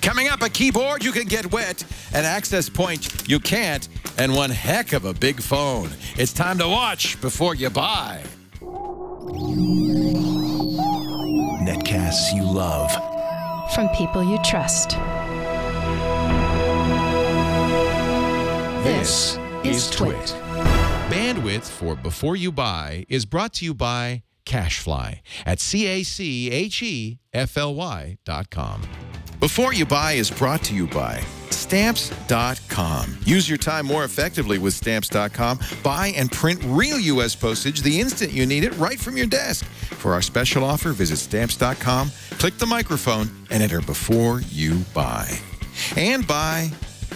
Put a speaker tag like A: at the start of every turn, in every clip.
A: Coming up, a keyboard you can get wet, an access point you can't, and one heck of a big phone. It's time to watch before you buy.
B: Netcasts you love.
C: From people you trust.
B: This is TWiT.
D: Bandwidth for Before You Buy is brought to you by CashFly at CACHEFLY.com.
A: Before You Buy is brought to you by Stamps.com. Use your time more effectively with Stamps.com. Buy and print real U.S. postage the instant you need it right from your desk. For our special offer, visit Stamps.com, click the microphone, and enter Before You Buy. And by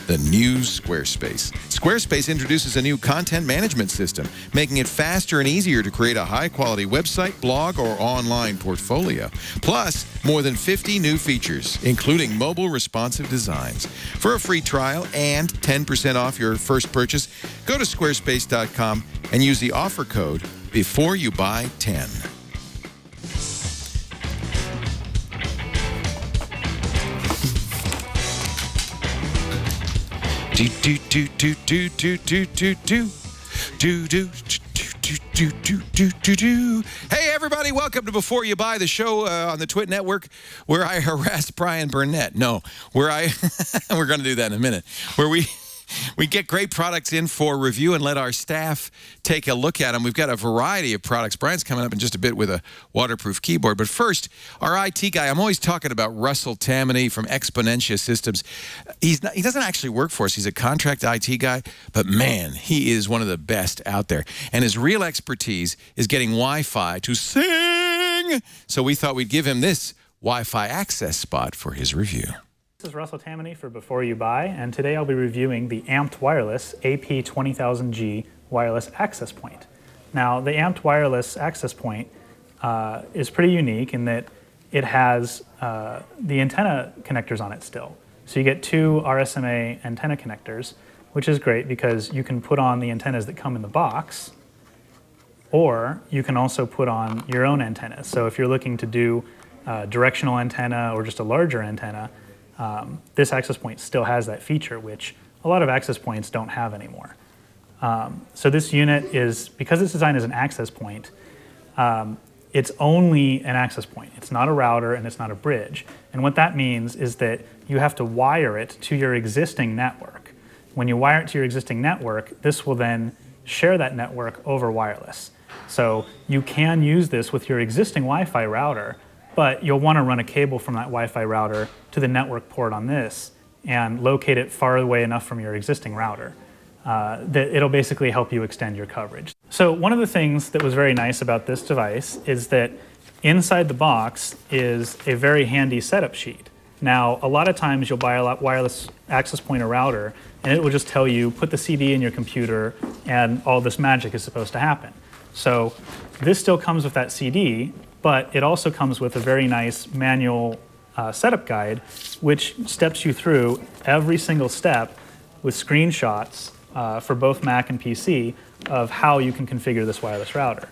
A: the new Squarespace. Squarespace introduces a new content management system, making it faster and easier to create a high-quality website, blog, or online portfolio. Plus, more than 50 new features, including mobile responsive designs. For a free trial and 10% off your first purchase, go to squarespace.com and use the offer code BEFOREYOUBUY10. Hey everybody, welcome to Before You Buy, the show on the TWiT network where I harass Brian Burnett. No, where we're going to do that in a minute, where we get great products in for review and let our staff take a look at them. We've got a variety of products. Brian's coming up in just a bit with a waterproof keyboard. But first, our IT guy, I'm always talking about Russell Tammany from Exponentia Systems. He doesn't actually work for us. He's a contract IT guy. But man, he is one of the best out there. And his real expertise is getting Wi-Fi to sing. So we thought we'd give him this Wi-Fi access spot for his review.
E: This is Russell Tammany for Before You Buy, and today I'll be reviewing the Amped Wireless AP20000G wireless access point. Now, the Amped Wireless access point is pretty unique in that it has the antenna connectors on it still. So you get two RSMA antenna connectors, which is great because you can put on the antennas that come in the box, or you can also put on your own antennas. So if you're looking to do a directional antenna or just a larger antenna, this access point still has that feature, which a lot of access points don't have anymore. So this unit is, because it's designed as an access point, it's only an access point. It's not a router and it's not a bridge. And what that means is that you have to wire it to your existing network. When you wire it to your existing network, this will then share that network over wireless. So you can use this with your existing Wi-Fi router, but you'll want to run a cable from that Wi-Fi router to the network port on this and locate it far away enough from your existing router that it'll basically help you extend your coverage. So one of the things that was very nice about this device is that inside the box is a very handy setup sheet. Now, a lot of times you'll buy a wireless access point or router and it will just tell you, put the CD in your computer and all this magic is supposed to happen. So this still comes with that CD, but it also comes with a very nice manual setup guide, which steps you through every single step with screenshots for both Mac and PC of how you can configure this wireless router.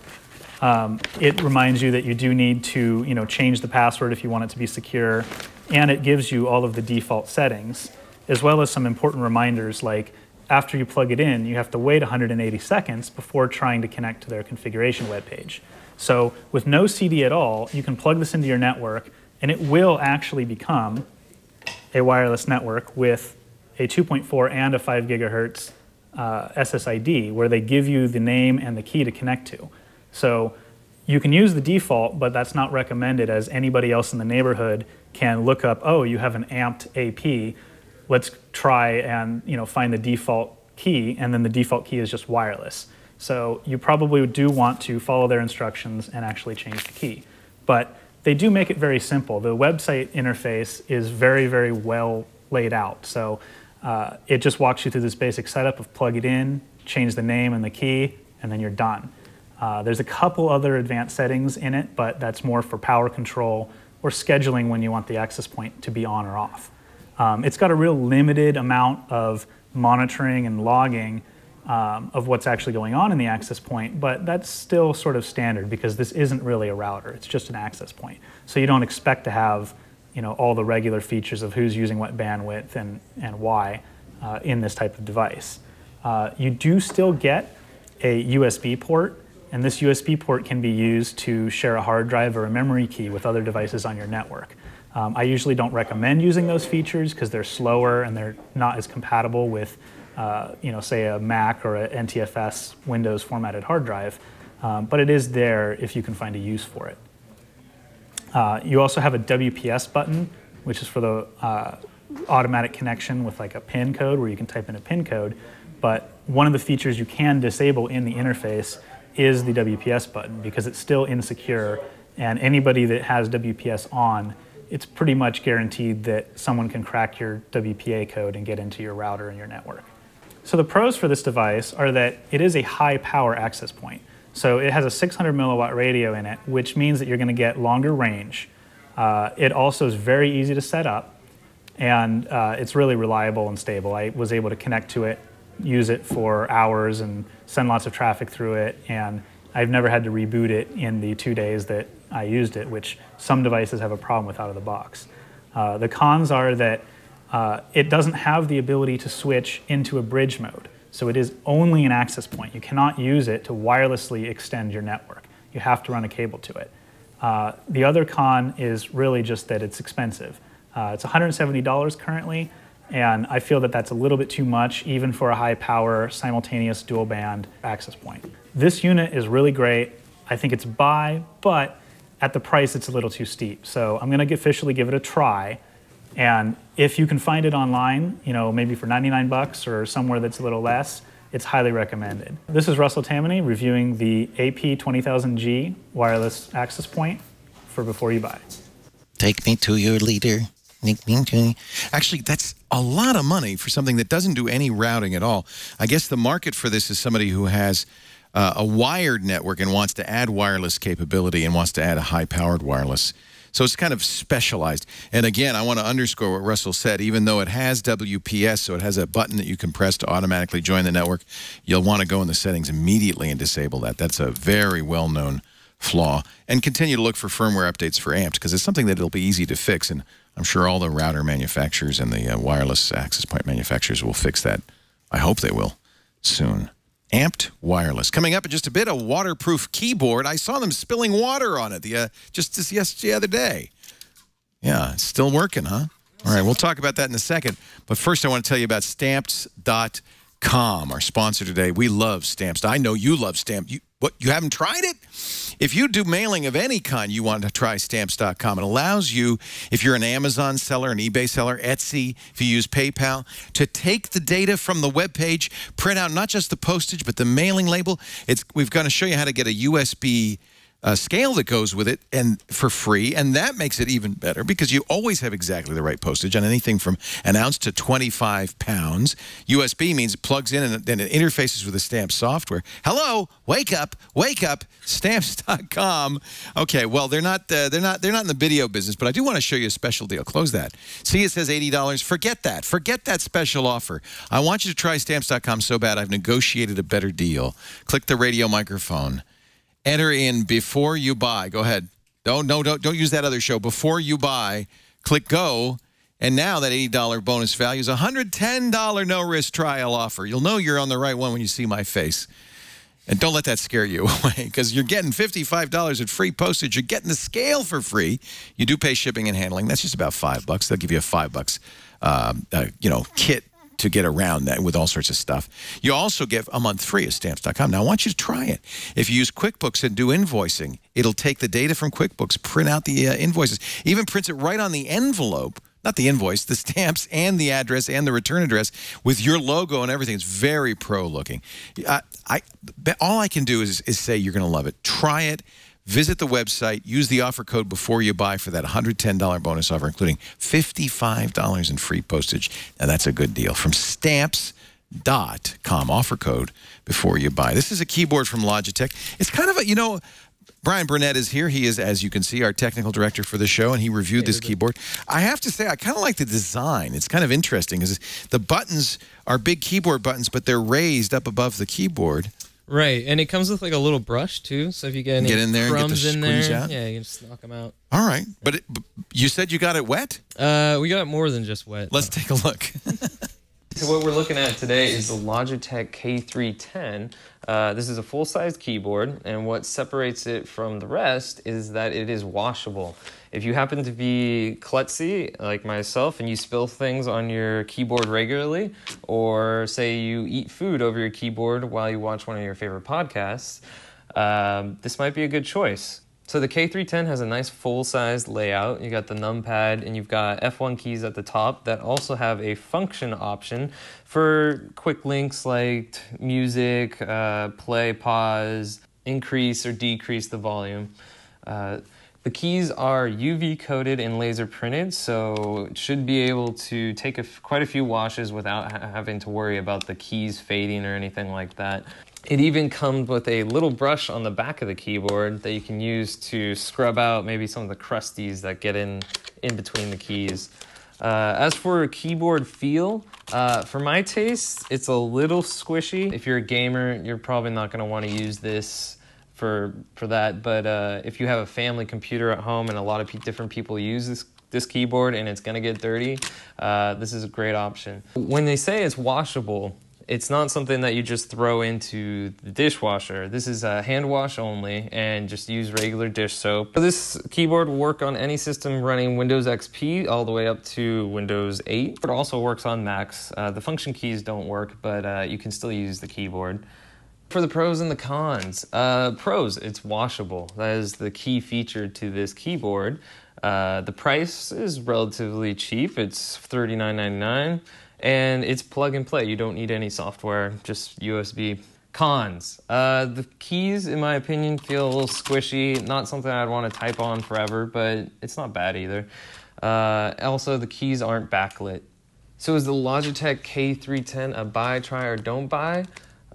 E: It reminds you that you do need to, change the password if you want it to be secure, and it gives you all of the default settings, as well as some important reminders like after you plug it in, you have to wait 180 seconds before trying to connect to their configuration webpage. So with no CD at all, you can plug this into your network and it will actually become a wireless network with a 2.4 and a 5 gigahertz SSID where they give you the name and the key to connect to. So you can use the default, but that's not recommended as anybody else in the neighborhood can look up, oh, you have an amped AP, let's try and find the default key, and then the default key is just wireless. So you probably do want to follow their instructions and actually change the key. But they do make it very simple. The website interface is very, very well laid out. So it just walks you through this basic setup of plug it in, change the name and the key, and then you're done. There's a couple other advanced settings in it, but that's more for power control or scheduling when you want the access point to be on or off. It's got a real limited amount of monitoring and logging of what's actually going on in the access point, but that's still sort of standard because this isn't really a router, it's just an access point. So you don't expect to have all the regular features of who's using what bandwidth and why in this type of device. You do still get a USB port, and this USB port can be used to share a hard drive or a memory key with other devices on your network. I usually don't recommend using those features because they're slower and they're not as compatible with, say a Mac or a NTFS Windows formatted hard drive, but it is there if you can find a use for it. You also have a WPS button, which is for the automatic connection with like a PIN code where you can type in a PIN code, but one of the features you can disable in the interface is the WPS button because it's still insecure, and anybody that has WPS on, it's pretty much guaranteed that someone can crack your WPA code and get into your router and your network. So the pros for this device are that it is a high power access point. So it has a 600 milliwatt radio in it, which means that you're going to get longer range. It also is very easy to set up, and it's really reliable and stable. I was able to connect to it, use it for hours and send lots of traffic through it, and I've never had to reboot it in the 2 days that I used it, which some devices have a problem with out of the box. The cons are that it doesn't have the ability to switch into a bridge mode. So it is only an access point. You cannot use it to wirelessly extend your network. You have to run a cable to it. The other con is really just that it's expensive. It's $170 currently, and I feel that that's a little bit too much even for a high power simultaneous dual band access point. This unit is really great. I think it's buy, but at the price it's a little too steep. So I'm going to officially give it a try. And if you can find it online, maybe for 99 bucks or somewhere that's a little less, it's highly recommended. This is Russell Tammany reviewing the AP200G wireless access point for Before You Buy.
A: Take me to your leader. Actually, that's a lot of money for something that doesn't do any routing at all. I guess the market for this is somebody who has a wired network and wants to add wireless capability and wants to add a high-powered wireless. So it's kind of specialized. And again, I want to underscore what Russell said. Even though it has WPS, so it has a button that you can press to automatically join the network, you'll want to go in the settings immediately and disable that. That's a very well-known flaw. And continue to look for firmware updates for AMPed, because it's something that it'll be easy to fix. And I'm sure all the router manufacturers and the wireless access point manufacturers will fix that. I hope they will soon. Amped wireless. Coming up in just a bit, a waterproof keyboard. I saw them spilling water on it just the other day. Yeah, it's still working, huh? All right, we'll talk about that in a second. But first, I want to tell you about Stamps.com, our sponsor today. We love Stamps. I know you love Stamps. You haven't tried it? If you do mailing of any kind, you want to try Stamps.com. It allows you, if you're an Amazon seller, an eBay seller, Etsy, if you use PayPal, to take the data from the web page, print out not just the postage, but the mailing label. We've got to show you how to get a USB scale that goes with it, and for free, and that makes it even better because you always have exactly the right postage on anything from an ounce to 25 pounds. USB means it plugs in and then it interfaces with the Stamps software. Hello, wake up, Stamps.com. Okay, well they're not in the video business, but I do want to show you a special deal. Close that. See, it says $80. Forget that special offer. I want you to try Stamps.com so bad I've negotiated a better deal. Click the radio microphone. Enter in Before You Buy. Go ahead. Don't use that other show. Before You Buy, click go, and now that $80 bonus value is a $110 no-risk trial offer. You'll know you're on the right one when you see my face. And don't let that scare you away, because you're getting $55 in free postage. You're getting the scale for free. You do pay shipping and handling. That's just about $5. They'll give you a $5 kit to get around that with all sorts of stuff. You also get a month free at Stamps.com. Now, I want you to try it. If you use QuickBooks and do invoicing, it'll take the data from QuickBooks, print out the invoices, even prints it right on the envelope, not the invoice, the stamps and the address and the return address with your logo and everything. It's very pro-looking. All I can do is say you're going to love it. Try it. Visit the website, use the offer code Before You Buy for that $110 bonus offer, including $55 in free postage. Now, that's a good deal. From Stamps.com, offer code Before You Buy. This is a keyboard from Logitech. It's kind of a, Brian Burnett is here. He is, as you can see, our technical director for the show, and he reviewed this keyboard. I have to say, I kind of like the design. It's kind of interesting because the buttons are big keyboard buttons, but they're raised up above the keyboard.
F: Right, and it comes with like a little brush too, so if you get any
A: in there and get the
F: crumbs in
A: squeeze
F: there,
A: out?
F: yeah, you can just knock them out.
A: All right, but you said you got it wet?
F: We got more than just wet.
A: Let's take a look.
F: So what we're looking at today is the Logitech K310. This is a full-size keyboard, and what separates it from the rest is that it is washable. If you happen to be klutzy, like myself, and you spill things on your keyboard regularly, or say you eat food over your keyboard while you watch one of your favorite podcasts, this might be a good choice. So the K310 has a nice full-size layout. You got the numpad and you've got F1 keys at the top that also have a function option for quick links like music, play, pause, increase or decrease the volume. The keys are UV coated and laser printed, so it should be able to take quite a few washes without having to worry about the keys fading or anything like that. It even comes with a little brush on the back of the keyboard that you can use to scrub out maybe some of the crusties that get in between the keys. As for keyboard feel, for my taste, it's a little squishy. If you're a gamer, you're probably not going to want to use this for that, but if you have a family computer at home and a lot of different people use this keyboard and it's going to get dirty, this is a great option. When they say it's washable, it's not something that you just throw into the dishwasher. This is hand wash only, and just use regular dish soap. This keyboard will work on any system running Windows XP all the way up to Windows 8. It also works on Macs. The function keys don't work, but you can still use the keyboard. For the pros and the cons. Pros, it's washable. That is the key feature to this keyboard. The price is relatively cheap. It's $39.99. And it's plug and play. You don't need any software, just USB. Cons. The keys, in my opinion, feel a little squishy. Not something I'd want to type on forever, but it's not bad either. Also, the keys aren't backlit. So is the Logitech K310 a buy, try, or don't buy?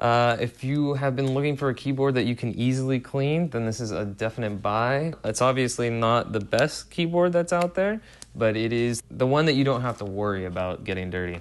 F: If you have been looking for a keyboard that you can easily clean, then this is a definite buy. It's obviously not the best keyboard that's out there, but it is the one that you don't have to worry about getting dirty.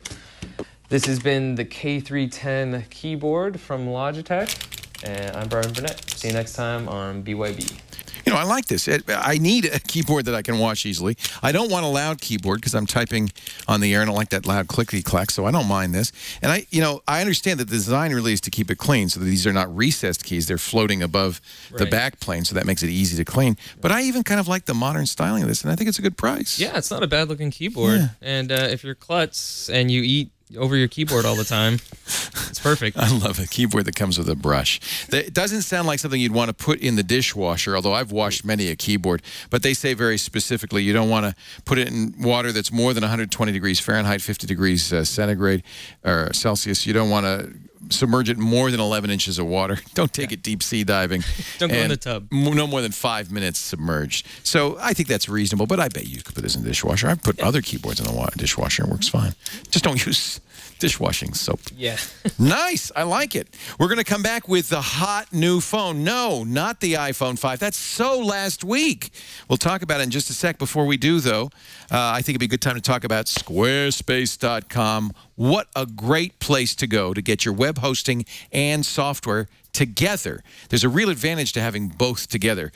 F: This has been the K310 keyboard from Logitech, and I'm Brian Burnett. See you next time on BYB.
A: You know, I like this. I need a keyboard that I can wash easily. I don't want a loud keyboard because I'm typing on the air and I don't like that loud clickety-clack, so I don't mind this. And I understand that the design really is to keep it clean, so that these are not recessed keys. They're floating above the back plane, so that makes it easy to clean. But I even kind of like the modern styling of this, and I think it's a good price.
F: Yeah, it's not a bad-looking keyboard. Yeah. And if you're klutz and you eat over your keyboard all the time, it's perfect.
A: I love a keyboard that comes with a brush. It doesn't sound like something you'd want to put in the dishwasher, although I've washed many a keyboard, but they say very specifically you don't want to put it in water that's more than 120 degrees Fahrenheit, 50 degrees centigrade or Celsius. You don't want to submerge it in more than 11 inches of water. Don't take it deep sea diving.
F: Don't go in the tub.
A: No more than 5 minutes submerged. So I think that's reasonable, but I bet you could put this in the dishwasher. I've put other keyboards in the dishwasher and it works fine. Just don't use dishwashing soap.
F: Yeah.
A: Nice. I like it. We're going to come back with the hot new phone. No, not the iPhone 5. That's so last week. We'll talk about it in just a sec. Before we do, though, I think it'd be a good time to talk about Squarespace.com. What a great place to go to get your web hosting and software together. There's a real advantage to having both together.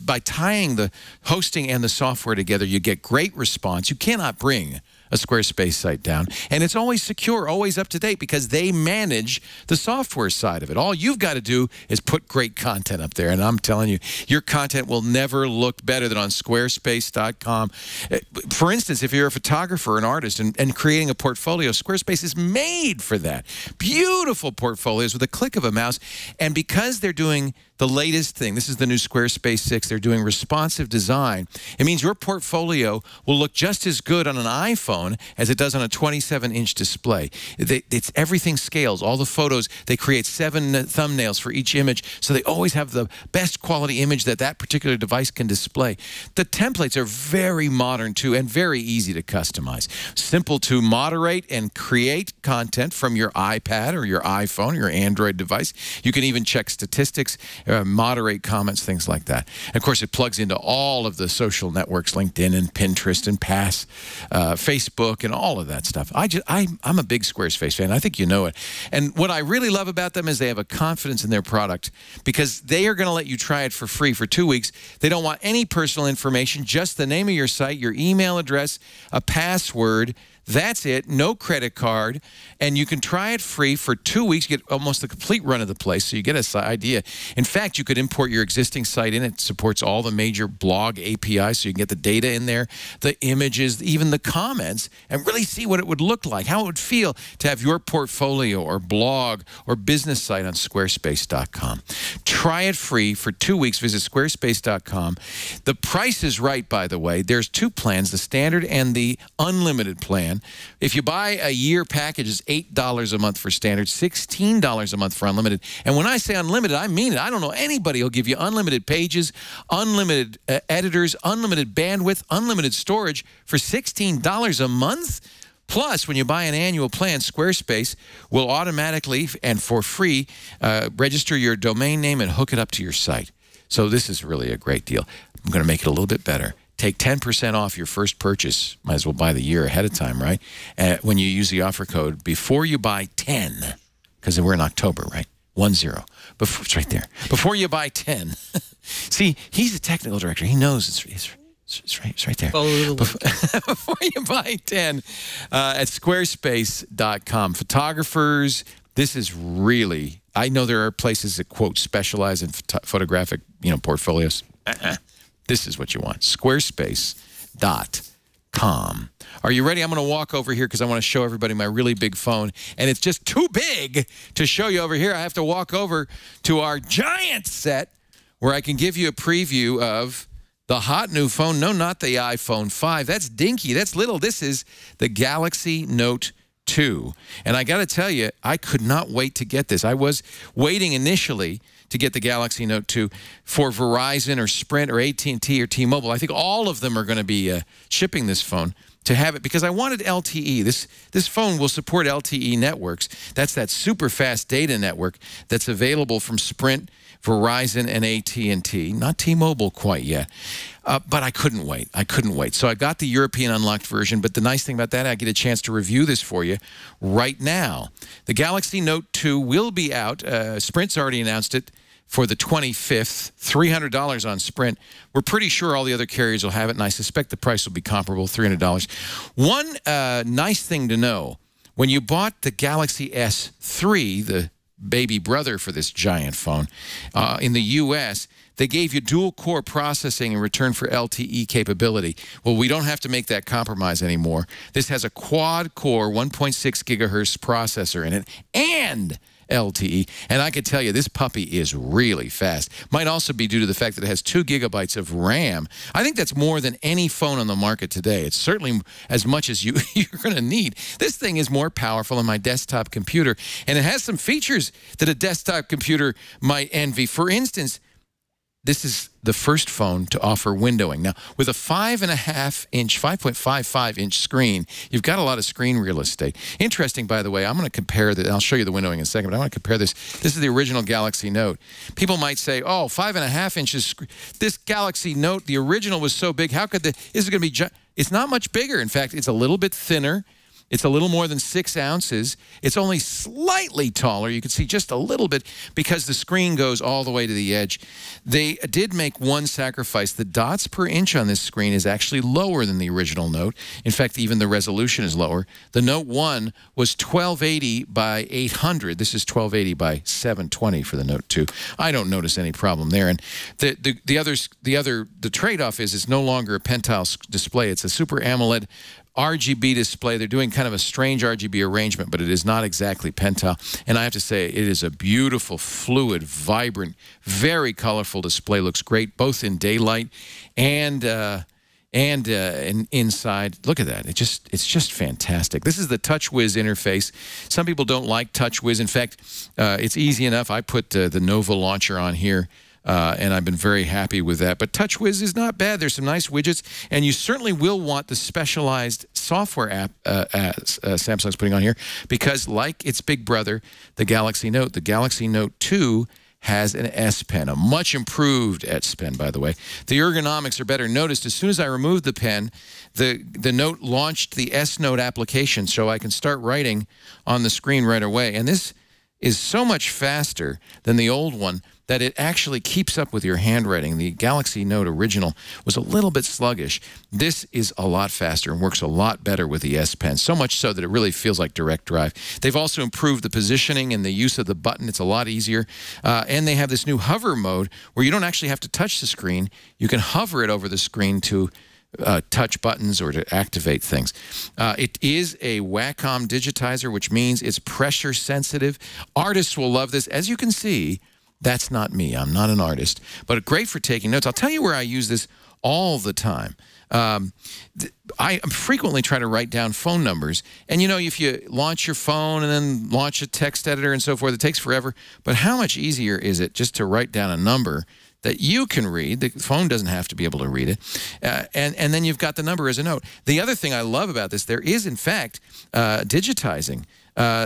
A: By tying the hosting and the software together, you get great response. You cannot bring a Squarespace site down. And it's always secure, always up to date, because they manage the software side of it. All you've got to do is put great content up there. And I'm telling you, your content will never look better than on Squarespace.com. For instance, if you're a photographer, an artist, and creating a portfolio, Squarespace is made for that. Beautiful portfolios with a click of a mouse. And because they're doing the latest thing, this is the new Squarespace 6, they're doing responsive design. It means your portfolio will look just as good on an iPhone as it does on a 27-inch display. Everything scales. All the photos, they create 7 thumbnails for each image, so they always have the best quality image that particular device can display. The templates are very modern, too, and very easy to customize. Simple to moderate and create content from your iPad or your iPhone or your Android device. You can even check statistics moderate comments, things like that. And of course, it plugs into all of the social networks, LinkedIn and Pinterest and Facebook and all of that stuff. I'm a big Squarespace fan. I think you know it. And what I really love about them is they have a confidence in their product because they are going to let you try it for free for 2 weeks. They don't want any personal information, just the name of your site, your email address, a password. That's it. No credit card. And you can try it free for 2 weeks. You get almost the complete run of the place, so you get an idea. In fact, you could import your existing site in. It supports all the major blog APIs, so you can get the data in there, the images, even the comments, and really see what it would look like, how it would feel to have your portfolio or blog or business site on Squarespace.com. Try it free for 2 weeks. Visit Squarespace.com. The price is right, by the way. There's 2 plans, the standard and the unlimited plan. If you buy a year package, it's $8 a month for standard, $16 a month for unlimited. And when I say unlimited, I mean it. I don't know anybody who'll give you unlimited pages, unlimited editors, unlimited bandwidth, unlimited storage for $16 a month. Plus, when you buy an annual plan, Squarespace will automatically and for free register your domain name and hook it up to your site. So this is really a great deal. I'm going to make it a little bit better. Take 10% off your first purchase. Might as well buy the year ahead of time, right? When you use the offer code before you buy 10, because we're in October, right? 10. It's right there. Before you buy 10. See, he's a technical director. He knows it's right there. Before you buy 10 at Squarespace.com. Photographers, this is really, I know there are places that, quote, specialize in photographic, portfolios. This is what you want. Squarespace.com. Are you ready? I'm going to walk over here because I want to show everybody my really big phone. And it's just too big to show you over here. I have to walk over to our giant set where I can give you a preview of the hot new phone. No, not the iPhone 5. That's dinky. That's little. This is the Galaxy Note 2. And I got to tell you, I could not wait to get this. I was waiting initially to get the Galaxy Note 2 for Verizon or Sprint or AT&T or T-Mobile. I think all of them are going to be shipping this phone to have it because I wanted LTE. This phone will support LTE networks. That's that super fast data network that's available from Sprint, Verizon, and AT&T. Not T-Mobile quite yet. But I couldn't wait. I couldn't wait. So I got the European unlocked version, but the nice thing about that, I get a chance to review this for you right now. The Galaxy Note 2 will be out. Sprint's already announced it for the 25th, $300 on Sprint. We're pretty sure all the other carriers will have it, and I suspect the price will be comparable, $300. One nice thing to know, when you bought the Galaxy S3, the baby brother for this giant phone, in the U.S., they gave you dual-core processing in return for LTE capability. Well, we don't have to make that compromise anymore. This has a quad-core 1.6 gigahertz processor in it and LTE. And I can tell you, this puppy is really fast. Might also be due to the fact that it has 2 gigabytes of RAM. I think that's more than any phone on the market today. It's certainly as much as you're going to need. This thing is more powerful than my desktop computer, and it has some features that a desktop computer might envy. For instance, this is the first phone to offer windowing. Now, with a 5.55-inch screen, you've got a lot of screen real estate. Interesting, by the way, I'm going to compare that. I'll show you the windowing in a second, but I want to compare this. This is the original Galaxy Note. People might say, oh, 5.5 inches. This Galaxy Note, the original was so big. How could this is going to be, it's not much bigger. In fact, it's a little bit thinner. It's a little more than 6 ounces. It's only slightly taller. You can see just a little bit because the screen goes all the way to the edge. They did make one sacrifice. The dots per inch on this screen is actually lower than the original Note. In fact, even the resolution is lower. The Note 1 was 1280 by 800. This is 1280 by 720 for the Note 2. I don't notice any problem there. And the trade-off is it's no longer a pentile display. It's a Super AMOLED RGB display. They're doing kind of a strange RGB arrangement, but it is not exactly pentile. And I have to say, it is a beautiful, fluid, vibrant, very colorful display. Looks great both in daylight and inside. Look at that. It's just fantastic. This is the TouchWiz interface. Some people don't like TouchWiz. In fact, it's easy enough. I put the Nova launcher on here. And I've been very happy with that. But TouchWiz is not bad. There's some nice widgets, and you certainly will want the specialized software app Samsung's putting on here because, like its big brother, the Galaxy Note 2 has an S Pen, a much improved S Pen, by the way. The ergonomics are better. Notice as soon as I removed the pen, the Note launched the S Note application, so I can start writing on the screen right away. And this is so much faster than the old one that it actually keeps up with your handwriting. The Galaxy Note original was a little bit sluggish. This is a lot faster and works a lot better with the S Pen, so much so that it really feels like direct drive. They've also improved the positioning and the use of the button. It's a lot easier. And they have this new hover mode where you don't actually have to touch the screen. You can hover it over the screen to touch buttons or to activate things. It is a Wacom digitizer, which means it's pressure sensitive. Artists will love this. As you can see, that's not me. I'm not an artist, but great for taking notes. I'll tell you where I use this all the time. I frequently try to write down phone numbers. And, you know, if you launch your phone and then launch a text editor and so forth, it takes forever. But how much easier is it just to write down a number that you can read? The phone doesn't have to be able to read it. And then you've got the number as a note. The other thing I love about this, there is, in fact, digitizing.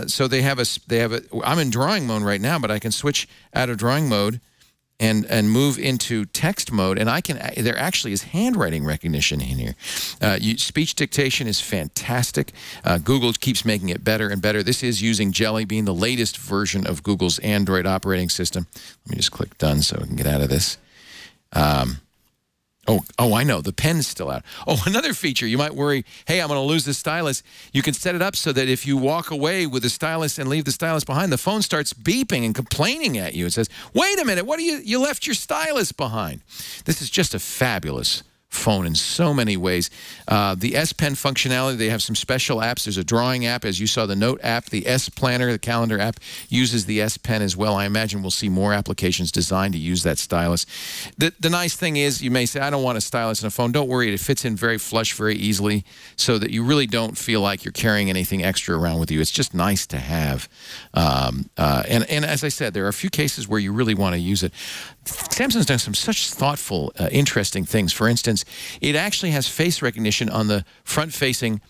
A: So they have a, I'm in drawing mode right now, but I can switch out of drawing mode and move into text mode, and I can, there actually is handwriting recognition in here. Speech dictation is fantastic. Google keeps making it better and better. This is using Jelly Bean, the latest version of Google's Android operating system. Let me just click done so I can get out of this. Oh, I know. The pen's still out. Oh, another feature. You might worry, hey, I'm going to lose the stylus. You can set it up so that if you walk away with the stylus and leave the stylus behind, the phone starts beeping and complaining at you. It says, wait a minute, what are you left your stylus behind. This is just a fabulous phone in so many ways. The S Pen functionality, they have some special apps. There's a drawing app, as you saw, the Note app. The S Planner, the calendar app, uses the S Pen as well. I imagine we'll see more applications designed to use that stylus. The nice thing is, you may say, I don't want a stylus in a phone. Don't worry, it fits in very flush very easily so that you really don't feel like you're carrying anything extra around with you. It's just nice to have. And as I said, there are a few cases where you really want to use it. Samsung's done some such thoughtful, interesting things. For instance, it actually has face recognition on the front-facing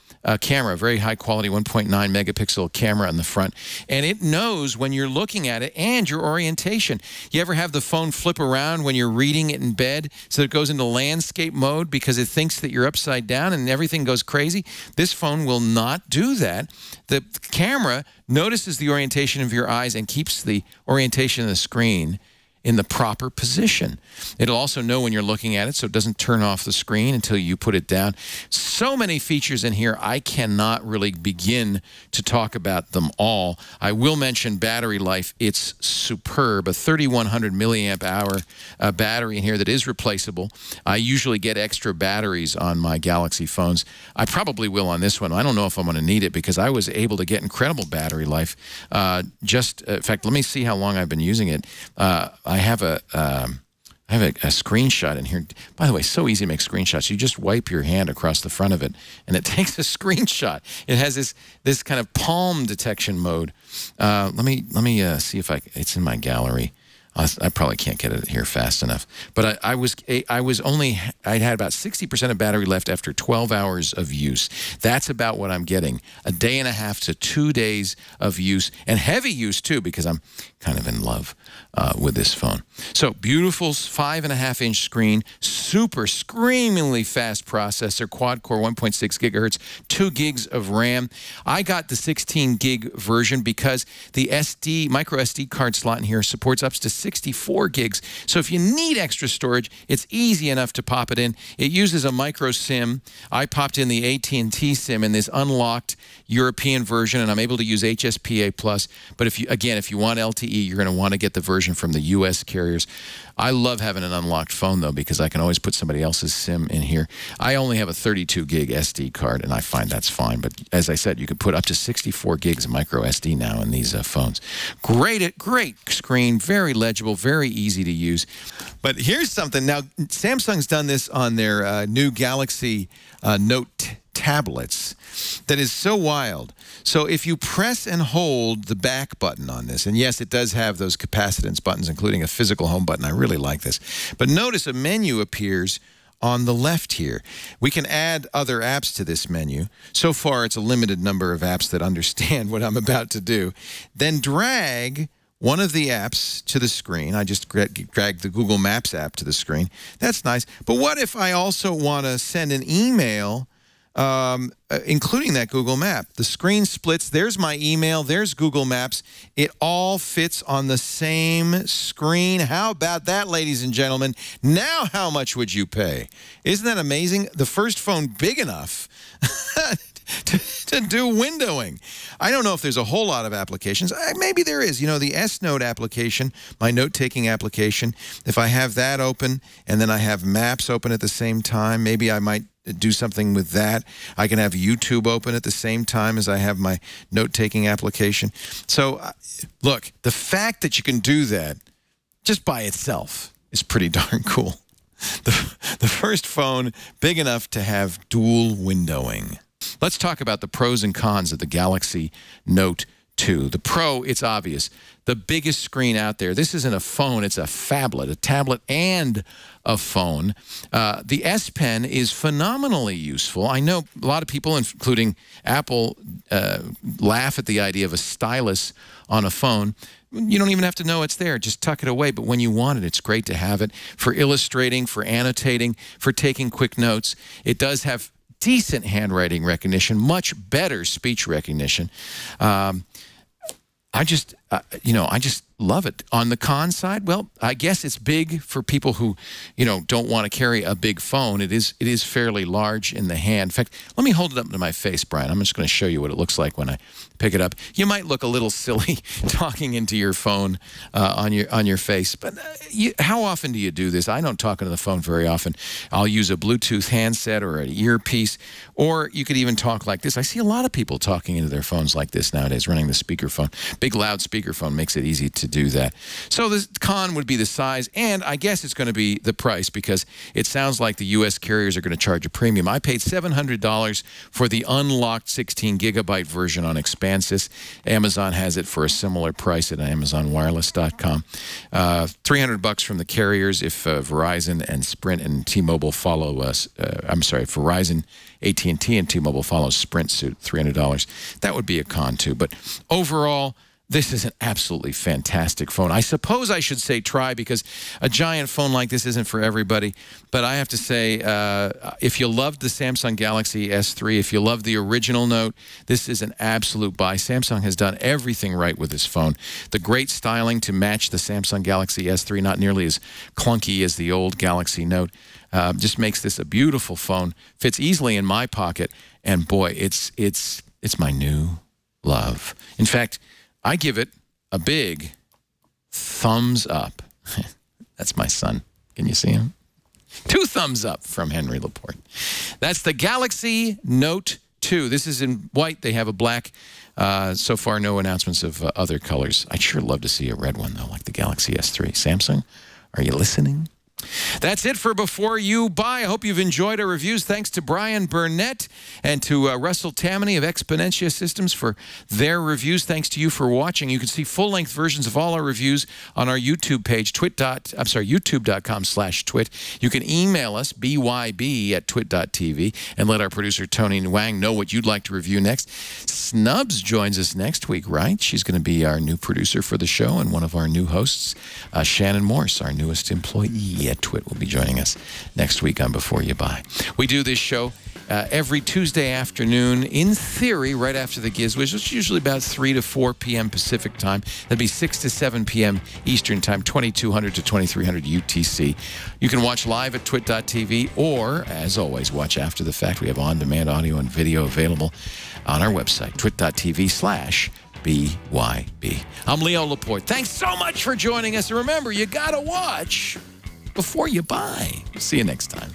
A: camera, very high-quality 1.9 megapixel camera on the front, and it knows when you're looking at it and your orientation. You ever have the phone flip around when you're reading it in bed so it goes into landscape mode because it thinks that you're upside down and everything goes crazy? This phone will not do that. The camera notices the orientation of your eyes and keeps the orientation of the screen in the proper position. It'll also know when you're looking at it, so it doesn't turn off the screen until you put it down. So many features in here, I cannot really begin to talk about them all. I will mention battery life. It's superb. A 3,100 milliamp hour battery in here that is replaceable. I usually get extra batteries on my Galaxy phones. I probably will on this one. I don't know if I'm going to need it because I was able to get incredible battery life. In fact, let me see how long I've been using it. I have a screenshot in here. By the way, so easy to make screenshots. You just wipe your hand across the front of it, and it takes a screenshot. It has this kind of palm detection mode. Let me see if it's in my gallery. I probably can't get it here fast enough. But I'd had about 60% of battery left after 12 hours of use. That's about what I'm getting. A day and a half to 2 days of use, and heavy use too, because I'm kind of in love with this phone. So beautiful 5.5-inch screen, super screamingly fast processor, quad-core 1.6 gigahertz, 2 gigs of RAM. I got the 16 gig version because the micro SD card slot in here supports up to 64 gigs. So if you need extra storage, it's easy enough to pop it in. It uses a micro SIM. I popped in the AT&T SIM in this unlocked European version, and I'm able to use HSPA+. But if you want LTE, you're going to want to get the version from the US carriers. I love having an unlocked phone, though, because I can always put somebody else's SIM in here. I only have a 32 gig SD card, and I find that's fine. But as I said, you can put up to 64 gigs of micro SD now in these phones. Great screen, very legible, very easy to use. But here's something. Now, Samsung's done this on their new Galaxy Note tablets that is so wild. So if you press and hold the back button on this, and yes, it does have those capacitance buttons, including a physical home button. I really like this. But notice a menu appears on the left here. We can add other apps to this menu. So far, it's a limited number of apps that understand what I'm about to do. Then drag one of the apps to the screen. I just dragged the Google Maps app to the screen. That's nice. But what if I also want to send an email including that Google map? The screen splits. There's my email. There's Google Maps. It all fits on the same screen. How about that, ladies and gentlemen? Now how much would you pay? Isn't that amazing? The first phone big enough to do windowing. I don't know if there's a whole lot of applications. Maybe there is. You know, the S-Note application, my note-taking application, if I have that open and then I have Maps open at the same time, maybe I might do something with that. I can have YouTube open at the same time as I have my note-taking application. So, look, the fact that you can do that just by itself is pretty darn cool. The first phone big enough to have dual windowing. Let's talk about the pros and cons of the Galaxy Note 2. The pro, it's obvious. The biggest screen out there. This isn't a phone, it's a phablet, a tablet and a phone. The S Pen is phenomenally useful. I know a lot of people, including Apple, laugh at the idea of a stylus on a phone. You don't even have to know it's there. Just tuck it away. But when you want it, it's great to have it for illustrating, for annotating, for taking quick notes. It does have decent handwriting recognition, much better speech recognition. I just love it. On the con side, well, I guess it's big for people who, don't want to carry a big phone. It is fairly large in the hand. In fact, let me hold it up to my face, Brian. I'm just going to show you what it looks like when I pick it up. You might look a little silly talking into your phone on your face, but how often do you do this? I don't talk into the phone very often. I'll use a Bluetooth handset or an earpiece, or you could even talk like this. I see a lot of people talking into their phones like this nowadays, running the speakerphone. Big, loud speakerphone makes it easy to do that. So the con would be the size, and I guess it's going to be the price, because it sounds like the U.S. carriers are going to charge a premium. I paid $700 for the unlocked 16-gigabyte version on Expansys. Amazon has it for a similar price at AmazonWireless.com. $300 from the carriers if Verizon and Sprint and T-Mobile follow us. I'm sorry, Verizon, AT&T, and T-Mobile follow Sprint suit, $300. That would be a con too. But overall, this is an absolutely fantastic phone. I suppose I should say try, because a giant phone like this isn't for everybody. But I have to say, if you loved the Samsung Galaxy S3, if you love the original Note, this is an absolute buy. Samsung has done everything right with this phone. The great styling to match the Samsung Galaxy S3, not nearly as clunky as the old Galaxy Note, just makes this a beautiful phone. Fits easily in my pocket, and boy, it's my new love. In fact, I give it a big thumbs up. That's my son. Can you see him? 2 thumbs up from Henry Laporte. That's the Galaxy Note 2. This is in white. They have a black. So far, no announcements of other colors. I'd sure love to see a red one, though, like the Galaxy S3. Samsung, are you listening? That's it for Before You Buy. I hope you've enjoyed our reviews. Thanks to Brian Burnett and to Russell Tammany of Exponentia Systems for their reviews. Thanks to you for watching. You can see full-length versions of all our reviews on our YouTube page, youtube.com/twit. You can email us, byb@twit.tv, and let our producer, Tony Wang, know what you'd like to review next. Snubs joins us next week, right? She's going to be our new producer for the show, and one of our new hosts, Shannon Morse, our newest employee at TWiT, will be joining us next week on Before You Buy. We do this show every Tuesday afternoon, in theory, right after the Gizwiz. It's usually about 3 to 4 p.m. Pacific time. That'd be 6 to 7 p.m. Eastern time, 2200 to 2300 UTC. You can watch live at twit.tv, or, as always, watch after the fact. We have on-demand audio and video available on our website, twit.tv/BYB. I'm Leo Laporte. Thanks so much for joining us. And remember, you got to watch before you buy. See you next time.